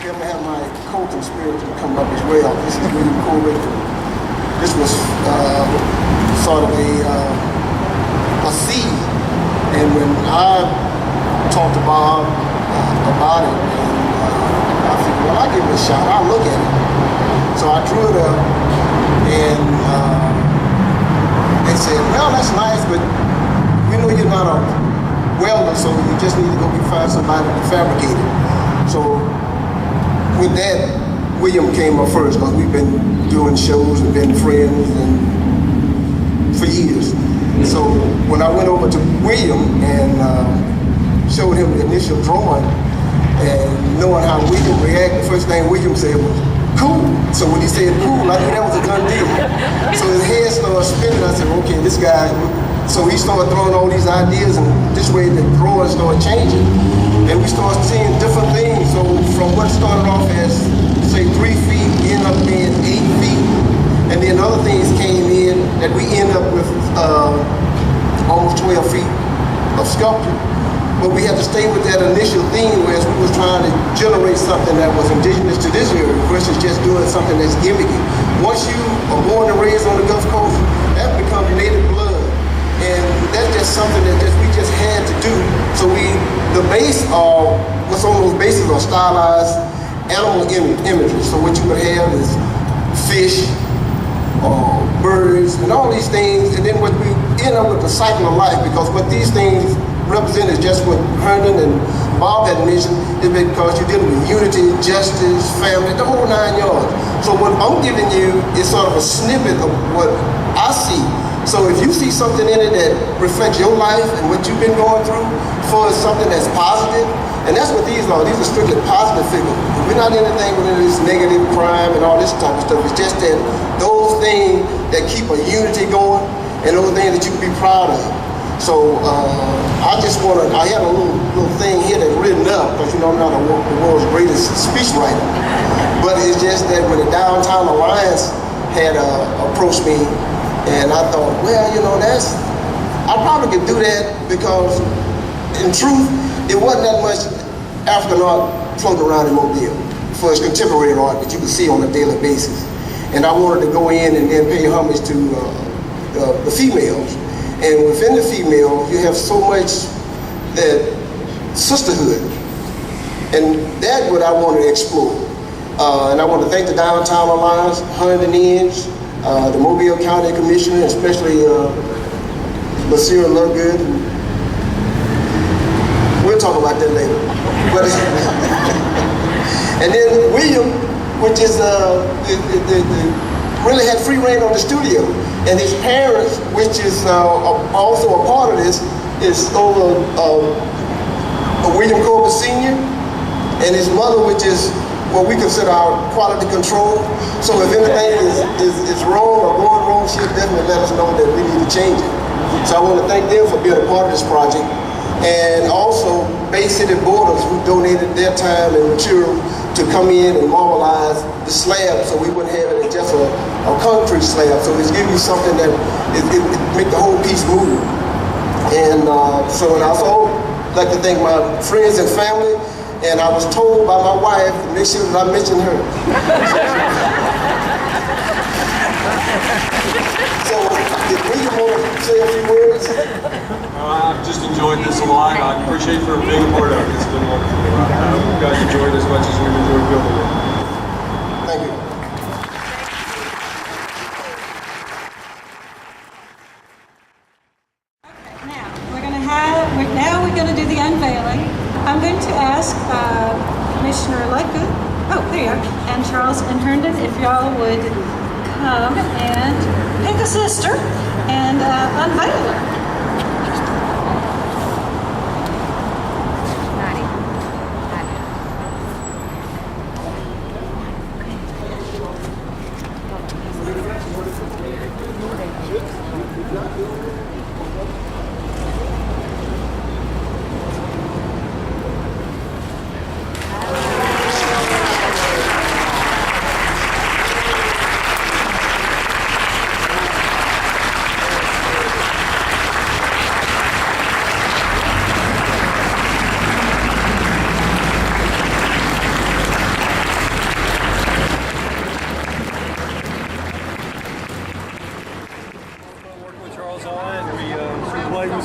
Okay, I'm gonna have my co-conspirator come up as well. This is really cool. This was sort of a seed, and when I talked to Bob about it, and I figured, well, I'll give it a shot. I'll look at it. So I drew it up, and they said, well, that's nice, but we know you're not a welder, so you just need to go find somebody to fabricate it. So with that, William came up first, because we've been doing shows and been friends and for years. So when I went over to William and showed him the initial drawing, and knowing how William reacted, the first thing William said was, cool. So when he said cool, I knew that was a done deal. So his head started spinning. I said, okay, this guy. So he started throwing all these ideas, and this way the drawing started changing. And we started seeing different things. So from what started off as, say, 3 feet, ended up being 8 feet. And then other things came in that we ended up with almost 12 feet of sculpture. But we had to stay with that initial theme, whereas we was trying to generate something that was indigenous to this area versus just doing something that's gimmicky. Once you are born and raised on the Gulf Coast, that becomes native blood. And that's just something that we just had to do. So the base are, what's on those bases are stylized animal imagery. So what you would have is fish, birds, and all these things. And then what we end up with the cycle of life, because what these things represent is just what Herndon and Bob had mentioned, is because you're dealing with unity, justice, family, the whole 9 yards. So what I'm giving you is sort of a snippet of what I see. So if you see something in it that reflects your life and what you've been going through, for something that's positive, and that's what these are. These are strictly positive figures. We're not anything with this negative crime and all this type of stuff. It's just that those things that keep a unity going, and those things that you can be proud of. So I just I had a little thing here that's written up, because you know I'm not the world's greatest speech writer. But it's just that when the Downtown Alliance had approached me, and I thought, well, you know, I probably could do that, because in truth, it wasn't that much African art floating around in Mobile for its contemporary art that you can see on a daily basis. And I wanted to go in and then pay homage to the females. And within the female, you have so much that sisterhood. And that's what I want to explore. And I want to thank the Downtown Alliance, Herndon Inns, the Mobile County Commissioner, especially Monsieur Lovegood. We'll talk about that later. But and then William, which is really had free reign on the studio. And his parents, which is also a part of this, is over William Corbett Sr. and his mother, which is what we consider our quality control. So if anything is wrong or going wrong, she'll definitely let us know that we need to change it. So I want to thank them for being a part of this project. And also Bay City Borders, who donated their time and material to come in and normalize the slab, so we wouldn't have it as just a concrete slab. So it's giving you something that it make the whole piece move. And so, and I also like to thank my friends and family. And I was told by my wife to make sure that I mention her. So, did William want to say a few words? I've just enjoyed this a lot. I appreciate for being a part of it. It's been wonderful. I hope you guys enjoyed it as much as we've enjoyed building it. Thank you. Okay, now we're going to do the unveiling. I'm going to ask Commissioner Lovegood, there you are, and Charles and Herndon, if y'all would come and pick a sister and unveil her.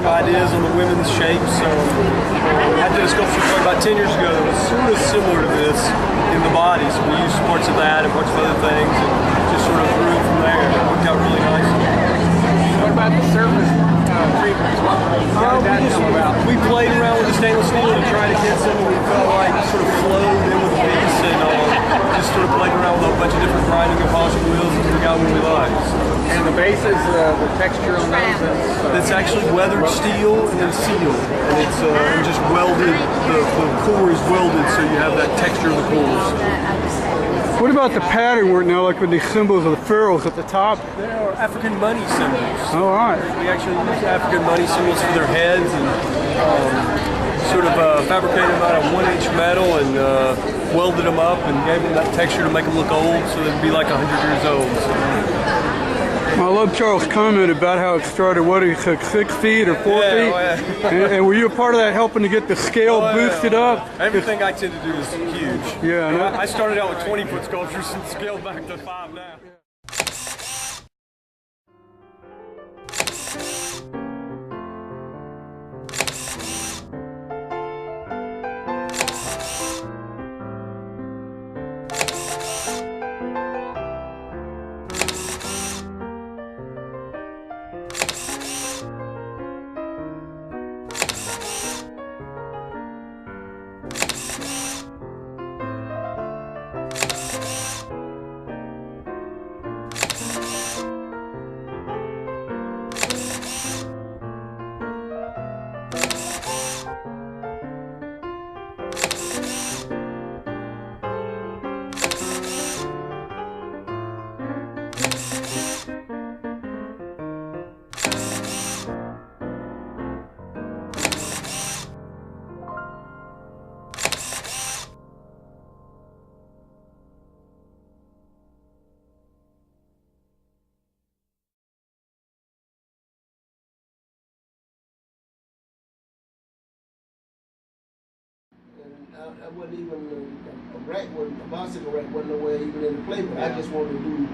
some ideas on the women's shapes. I did a sculpture probably about 10 years ago that was sort of similar to this in the body. So we used parts of that and parts of other things and just sort of grew from there. It worked out really nice. What about the surface treatments? We played around with the stainless steel to try to get something we felt like sort of flowed in with the piece, and just sort of played around with a bunch of different grinding and polishing wheels until we got what we liked. And the bases, the texture on those? It's actually weathered steel and then sealed, and it's just welded. The core is welded, so you have that texture of the cores. What about the pattern work now, like with the symbols of the pharaohs at the top? There are African money symbols. Oh, all right. We actually use African money symbols for their heads and sort of fabricated them out of 1-inch metal and welded them up and gave them that texture to make them look old, so they'd be like 100 years old. Well, I love Charles' comment about how it started, what he took 6 feet or 4 feet. Oh, yeah. And were you a part of that, helping to get the scale boosted up? Everything I tend to do is huge. Yeah, I started out with 20-foot sculptures and scaled back to 5 now. I wasn't even a rack, a bicycle rack wasn't nowhere even in the play, but I just wanted to do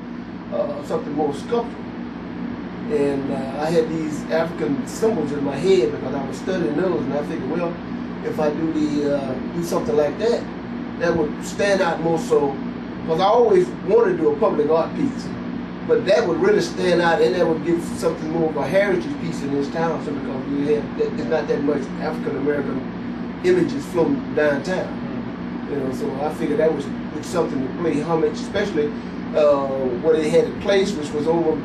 something more sculptural. And I had these African symbols in my head because I was studying those, and I figured, well, if I do something like that, that would stand out more so. Because I always wanted to do a public art piece, but that would really stand out, and that would give something more of a heritage piece in this town. So because we have, there's not that much African American images floating downtown. You know, so I figured that was something to play homage, especially where they had it placed, which was over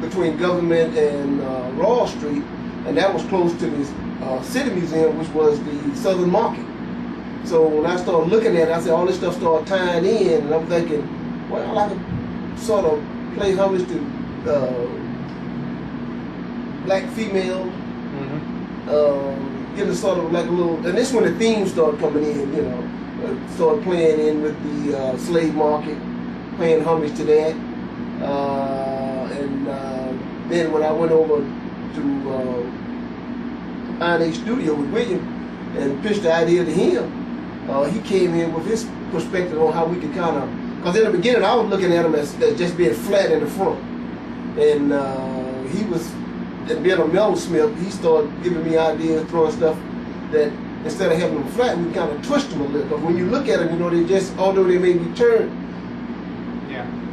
between Government and Raw Street, and that was close to the City Museum, which was the Southern Market. So when I started looking at it, I said all this stuff started tying in, and I'm thinking, well, I could sort of play homage to black females. Getting sort of like a little, and this when the themes started coming in, you know, started playing in with the slave market, paying homage to that, and then when I went over to Iron Age Studio with William and pitched the idea to him, he came in with his perspective on how we could kind of, because in the beginning I was looking at him as just being flat in the front, and he was. And being a metalsmith, he started giving me ideas, throwing stuff that instead of having them flat, we kind of twist them a little. Because when you look at them, you know, they just, although they may be turned,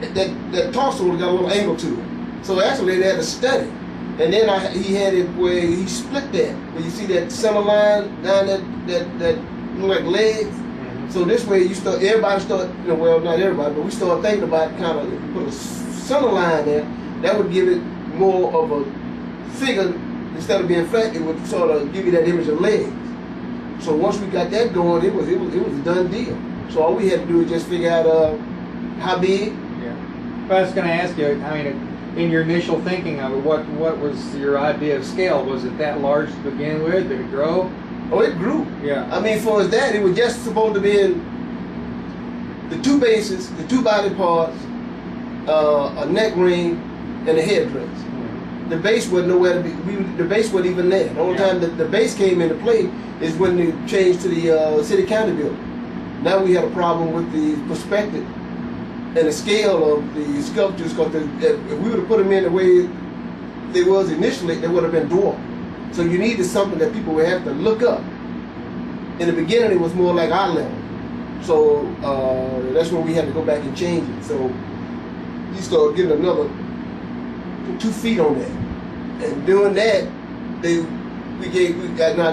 that torso got a little angle to it. So actually they had to study. And then he had it where he split that. Where you see that center line down that look like legs. So this way everybody start, you know, well, not everybody, but we start thinking about kind of put a center line there. That would give it more of a figure. Instead of being flat, it would sort of give you that image of legs. So once we got that going, it was a done deal. So all we had to do was just figure out how big. Yeah. I was going to ask you, I mean, in your initial thinking of it, what was your idea of scale? Was it that large to begin with? Did it grow? Oh, it grew. Yeah. I mean, for that, it was just supposed to be in the two bases, the two body parts, a neck ring, and a headdress. The base wasn't nowhere to be. The base wasn't even there. The only time that the base came into play is when they changed to the city county building. Now we had a problem with the perspective and the scale of the sculptures, because if we would have put them in the way they was initially, they would have been dwarfed. So you needed something that people would have to look up. In the beginning, it was more like eye level. So that's when we had to go back and change it. So you started getting another 2 feet on that. And doing that, I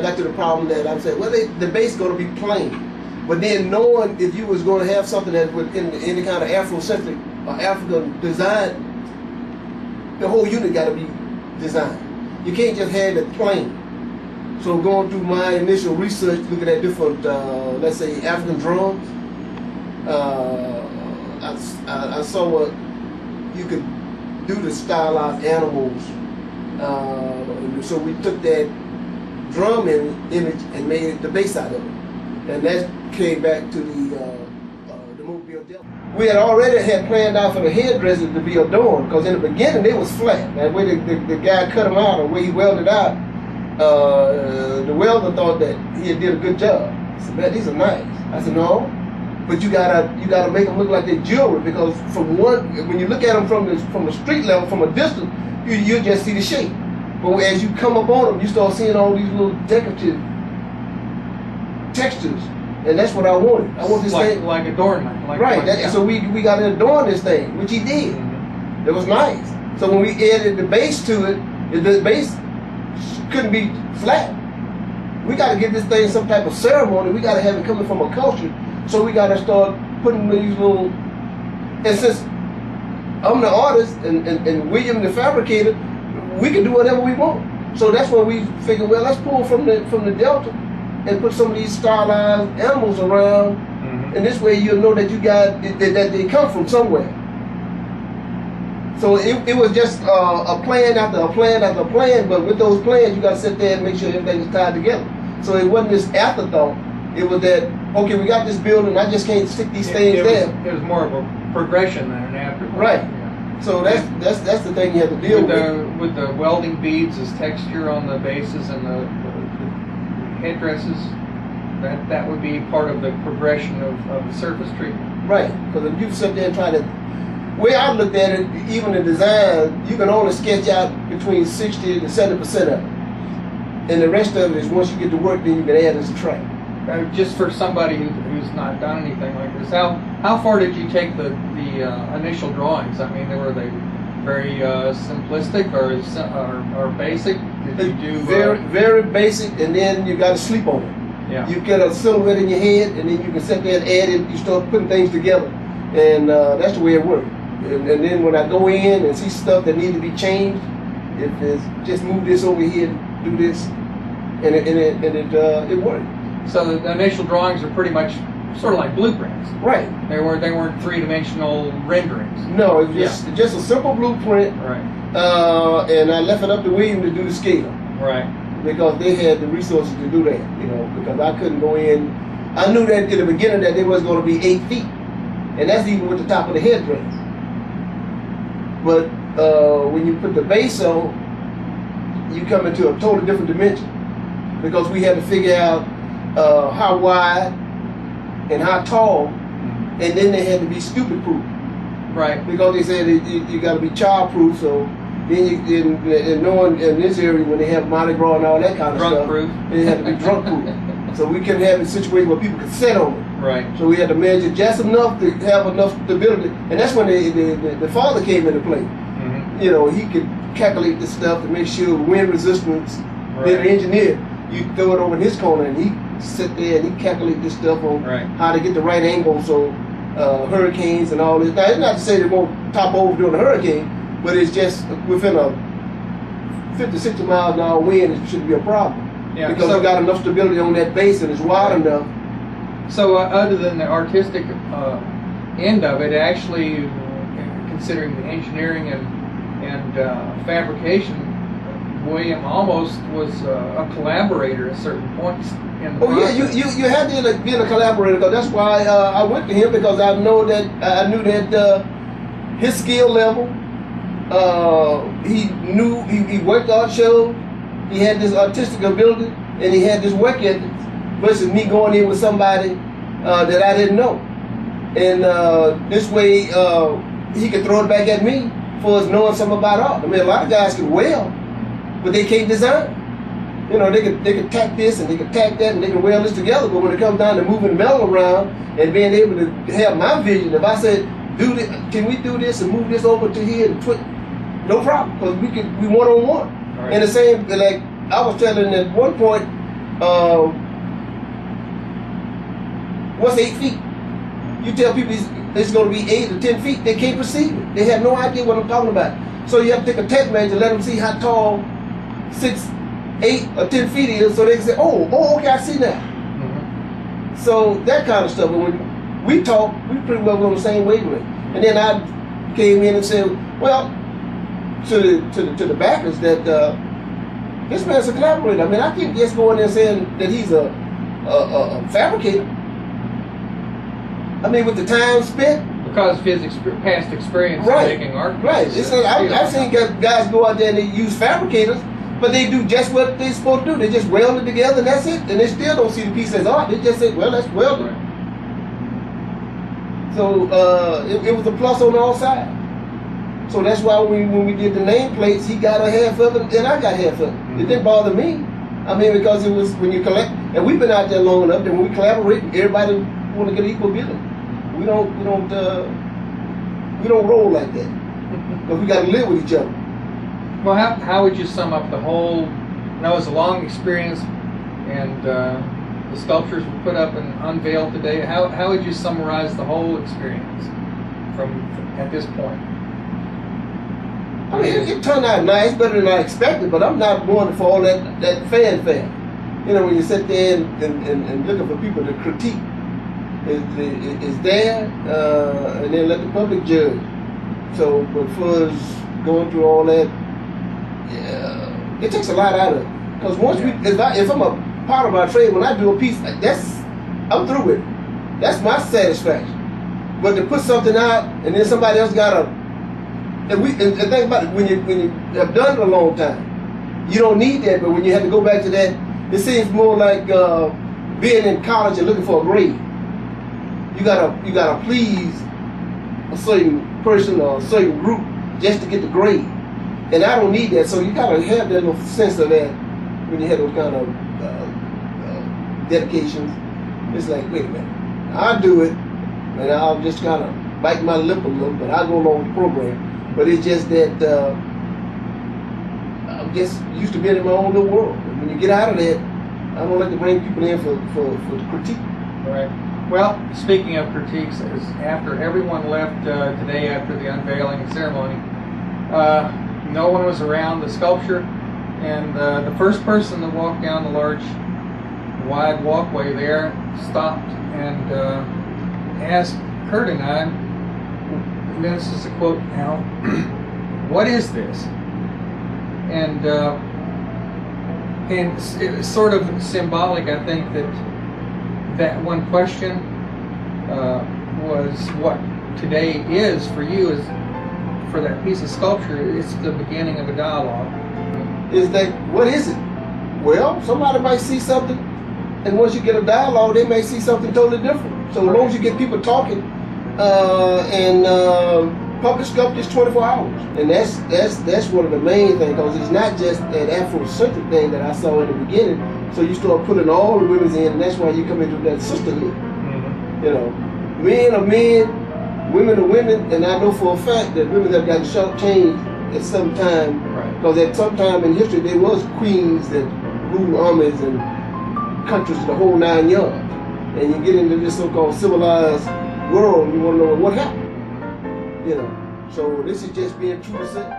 got to the problem that I'm saying, well, the base is going to be plain. But then knowing if you was going to have something that would in any kind of Afrocentric or African design, the whole unit got to be designed. You can't just have it plain. So going through my initial research, looking at different, let's say, African drums, I saw what you could do to stylized animals. So we took that drum image and made the bass out of it. And that came back to the Mobile Delta. We had already planned out for the headdresses to be adorned, because in the beginning they was flat. That way the guy cut them out, or the way he welded out, the welder thought that he had did a good job. He said, man, these are nice. I said, no, but you gotta make them look like they're jewelry, because when you look at them from the street level, from a distance, you just see the shape. But as you come up on them, you start seeing all these little decorative textures, and that's what I wanted. I want this thing like adornment, right. So we got to adorn this thing, which he did. Mm-hmm. It was nice. So when we added the bass to it, the bass couldn't be flat. We got to give this thing some type of ceremony. We got to have it coming from a culture. So we got to start putting these little. And since I'm the artist and William the fabricator, we can do whatever we want. So that's when we figured, well, let's pull from the Delta and put some of these stylized animals around, and this way you'll know that you got that they come from somewhere. So it was just a plan after a plan after a plan, but with those plans you got to sit there and make sure everything is tied together. So it wasn't this afterthought. It was that, okay, we got this building, I just can't stick these things there. It was more of a progression than an afterthought. Right. Yeah. So that's the thing you have to deal with the welding beads as texture on the bases and the headdresses. That would be part of the progression of the surface treatment. Right, because if you sit there and try to, the way I looked at it, even the design, you can only sketch out between 60 to 70% of it. And the rest of it is once you get to work, then you can add and subtract. Just for somebody who's not done anything like this, how far did you take the initial drawings? I mean, were they very simplistic or basic? Did you do very basic, and then you got to sleep on it. Yeah. You get a silhouette in your head, and then you can sit there and add it. You start putting things together, and that's the way it works. And then when I go in and see stuff that needs to be changed, if it's just move this over here, do this, and it worked. So the initial drawings are pretty much sort of like blueprints. Right. They weren't three-dimensional renderings. No, it was just a simple blueprint. Right. And I left it up to William to do the scale. Right. Because they had the resources to do that, because I couldn't go in. I knew that in the beginning that it was going to be 8 feet, and that's even with the top of the headdress. But when you put the base on, you come into a totally different dimension, because we had to figure out how wide and how tall, and then they had to be stupid proof. Right. Because they said you got to be child proof, so then and knowing in this area when they have Mardi Gras and all that kind of drunk stuff, proof. It had to be drunk proof. So we couldn't have a situation where people could sit on it. Right. So we had to measure just enough to have enough stability, and that's when the father came into play. Mm-hmm. He could calculate this stuff to make sure wind resistance. Right. Then the engineer, you throw it over in his corner, and he sit there and he calculate this stuff on how to get the right angle. So hurricanes and all this. Now it's not to say they won't top over during a hurricane, but it's just within a 50, 60 miles an hour wind, it shouldn't be a problem. Yeah, because you got enough stability on that base and it's wide enough. So other than the artistic end of it, actually considering the engineering and fabrication, William almost was a collaborator at certain points in the process. Yeah, you had to be a collaborator, because that's why I went to him, because I knew that his skill level. He worked art shows. He had this artistic ability, and he had this work ethic. Versus me going in with somebody that I didn't know, and this way he could throw it back at me for us knowing something about art. I mean, a lot of guys can weld, but they can't design. You know, they could tack this and they could tack that and they can weld this together. But when it comes down to moving the metal around and being able to have my vision, if I said, do this, can we do this and move this over to here and put, no problem, because we one-on-one. Right. And the same, like I was telling at one point, what's 8 feet? You tell people it's going to be 8 or 10 feet, they can't perceive it. They have no idea what I'm talking about. So you have to take a tape measure, let them see how tall 6, 8, or 10 feet is, so they can say, oh, okay, I see now. Mm-hmm. So that kind of stuff. But when we talk, we pretty well on the same wavelength. And then I came in and said, well, to the backers that this man's a collaborator. I mean, I can't just go in there saying that he's a fabricator. I mean, with the time spent. Because of his past experience making art. Right. I've seen guys go out there and they use fabricators, but they do just what they're supposed to do. They just weld it together and that's it. And they still don't see the piece as art. They just say, well, that's welded. Right. So it was a plus on all sides. So that's why when we did the nameplates, he got a half of it and I got half of it. Mm-hmm. It didn't bother me. I mean, because it was when you collect, and we've been out there long enough that when we collaborate, everybody want to get equal billing. We don't roll like that. Because we got to live with each other. Well, how would you sum up the whole? That was a long experience, and the sculptures were put up and unveiled today. How would you summarize the whole experience from at this point? I mean, it turned out nice, better than I expected, but I'm not going for all that fanfare. You know, when you sit there and looking for people to critique, is there, and then let the public judge. So, but for us going through all that, yeah, it takes a lot out of it. Because once if I'm a part of my trade, when I do a piece, I'm through with it. That's my satisfaction. But to put something out and then somebody else got and think about it, when you have done it a long time, you don't need that. But when you have to go back to that, it seems more like being in college and looking for a grade. You gotta please a certain person or a certain group just to get the grade, and I don't need that. So you gotta have that little sense of that when you have those kind of dedications. It's like, wait a minute, I'll do it, and I'll just kind of bite my lip a little, but I'll go along with the program. But it's just that I'm just used to being in my own little world. And when you get out of that, I don't like to bring people in for the critique. Right. Well, speaking of critiques, after everyone left today after the unveiling ceremony, no one was around the sculpture, and the first person that walked down the large, wide walkway there stopped and asked Kurt and I, and this is a quote now, "What is this?" And it was sort of symbolic, I think, that one question was what today is for you is for that piece of sculpture. It's the beginning of a dialogue. Is that what is it? Well, somebody might see something, and once you get a dialogue, they may see something totally different. So as long as you get people talking, and public sculpture is 24 hours, and that's one of the main things, because it's not just that Afrocentric thing that I saw in the beginning. So you start putting all the women in, and that's why you come into that sisterhood. Mm-hmm. You know, men are men, women are women, and I know for a fact that women have gotten shortchanged at some time, because at some time in history there was queens that ruled armies and countries the whole 9 yards. And you get into this so-called civilized world, and you want to know what happened. You know, so this is just being true to self.